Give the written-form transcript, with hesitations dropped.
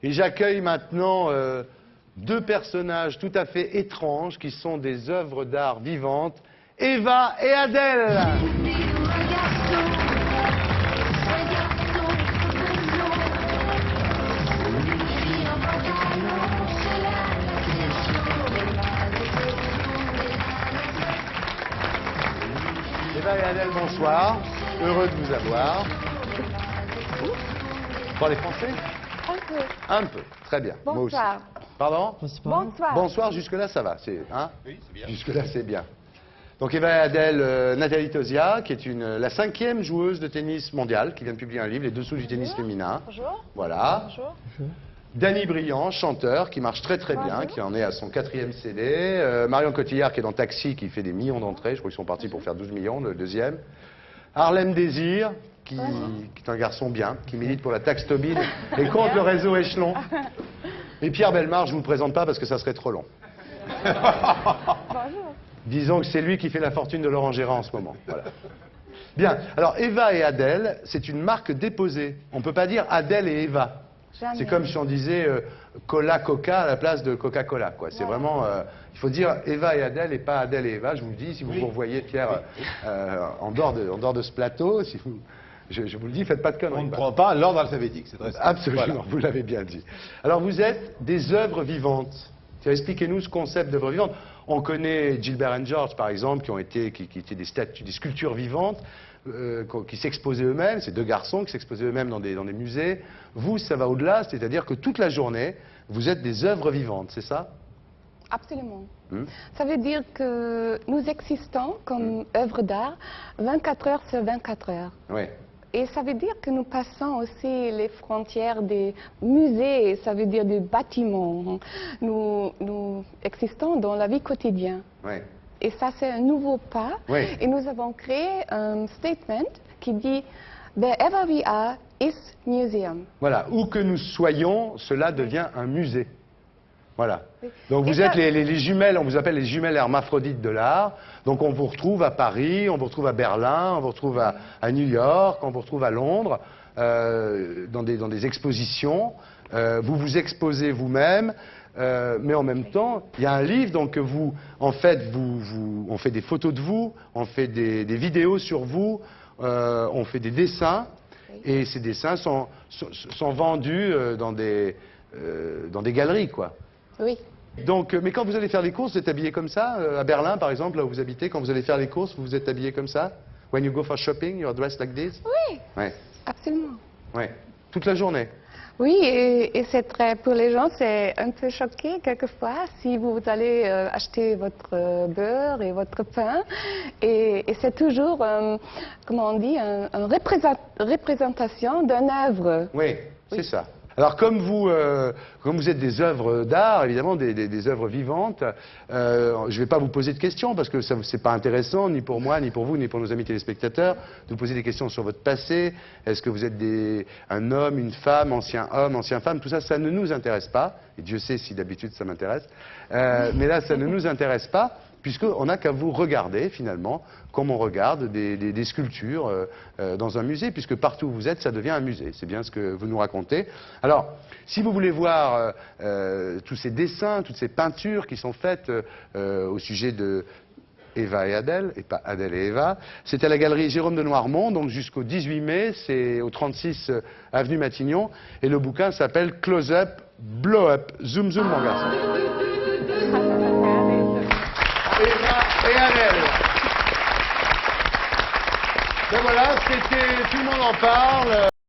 Et j'accueille maintenant deux personnages tout à fait étranges qui sont des œuvres d'art vivantes, Eva et Adèle. Eva et Adèle, bonsoir. Heureux de vous avoir. Vous parlez français? Un peu. Un peu, très bien. Bonsoir. Moi aussi. Pardon? Bonsoir. Bonsoir, jusque-là ça va. Hein? Oui, c'est bien. Jusque-là c'est bien. Donc Eva et Adèle, Nathalie Tauziat, qui est la 5e joueuse de tennis mondiale, qui vient de publier un livre, Les dessous du tennis féminin. Bonjour. Voilà. Bonjour. Danny Briand, chanteur, qui marche très très bien, qui en est à son 4e CD. Marion Cotillard, qui est dans Taxi, qui fait des millions d'entrées. Je crois qu'ils sont partis pour faire 12 millions, le deuxième. Harlem Désir, qui est un garçon bien, qui milite pour la taxe Tobin et contre le réseau Échelon. Et Pierre Bellemare, je ne vous le présente pas parce que ça serait trop long. Bonjour. Disons que c'est lui qui fait la fortune de Laurent Gérard en ce moment. Voilà. Bien. Alors, Eva et Adèle, c'est une marque déposée. On ne peut pas dire Adèle et Eva. Jamais. C'est comme si on disait Cola-Coca à la place de Coca-Cola, quoi. C'est vraiment... il faut dire Eva et Adèle et pas Adèle et Eva. Je vous le dis, si vous revoyez Pierre en dehors de ce plateau, si vous... Je vous le dis, faites pas de conneries. On ne prend pas l'ordre alphabétique, c'est très simple. Absolument, Voilà. vous l'avez bien dit. Alors vous êtes des œuvres vivantes. Expliquez-nous ce concept d'œuvre vivante. On connaît Gilbert and George, par exemple, qui étaient des statues, des sculptures vivantes, qui s'exposaient eux-mêmes. C'est deux garçons qui s'exposaient eux-mêmes dans des musées. Vous, ça va au-delà, c'est-à-dire que toute la journée, vous êtes des œuvres vivantes, c'est ça? Absolument. Ça veut dire que nous existons comme œuvre d'art 24 heures sur 24 heures. Oui. Et ça veut dire que nous passons aussi les frontières des musées, ça veut dire des bâtiments. Nous existons dans la vie quotidienne. Oui. Et ça, c'est un nouveau pas. Oui. Et nous avons créé un statement qui dit « Wherever we are is museum ». Voilà, où que nous soyons, cela devient un musée. Voilà. Oui. Donc vous Et êtes ça- les jumelles, on vous appelle les jumelles hermaphrodites de l'art. Donc on vous retrouve à Paris, on vous retrouve à Berlin, on vous retrouve à New York, on vous retrouve à Londres, dans des expositions. Vous vous exposez vous-même, mais en même temps, il y a un livre donc que vous, en fait, on fait des photos de vous, on fait des vidéos sur vous, on fait des dessins, et ces dessins sont vendus dans des galeries, quoi. Oui. Donc, mais quand vous allez faire les courses, vous êtes habillé comme ça? À Berlin, par exemple, là où vous habitez, quand vous allez faire les courses, vous êtes habillé comme ça? When you go for shopping, you're dressed like this? Oui, Ouais, absolument. ouais. Toute la journée? Oui, et c'est très, pour les gens, c'est un peu choqué quelquefois si vous allez acheter votre beurre et votre pain. Et c'est toujours, comment on dit, une représentation d'une œuvre. Oui, c'est ça. Alors, comme vous êtes des œuvres d'art, évidemment, des œuvres vivantes, je ne vais pas vous poser de questions parce que ce n'est pas intéressant, ni pour moi, ni pour vous, ni pour nos amis téléspectateurs, de vous poser des questions sur votre passé. Est-ce que vous êtes un homme, une femme, ancien homme, ancienne femme? Tout ça, ça ne nous intéresse pas. Et Dieu sait si d'habitude ça m'intéresse. Mais là, ça ne nous intéresse pas, puisqu'on n'a qu'à vous regarder, finalement, comme on regarde des sculptures dans un musée, puisque partout où vous êtes, ça devient un musée. C'est bien ce que vous nous racontez. Alors, si vous voulez voir tous ces dessins, toutes ces peintures qui sont faites au sujet de Eva et Adèle, et pas Adèle et Eva, c'est à la galerie Jérôme de Noirmont, donc jusqu'au 18 mai, c'est au 36 avenue Matignon, et le bouquin s'appelle Close Up, Blow Up, Zoom Zoom, mon garçon. Eva et Adèle. Ben voilà, c'était, tout le monde en parle.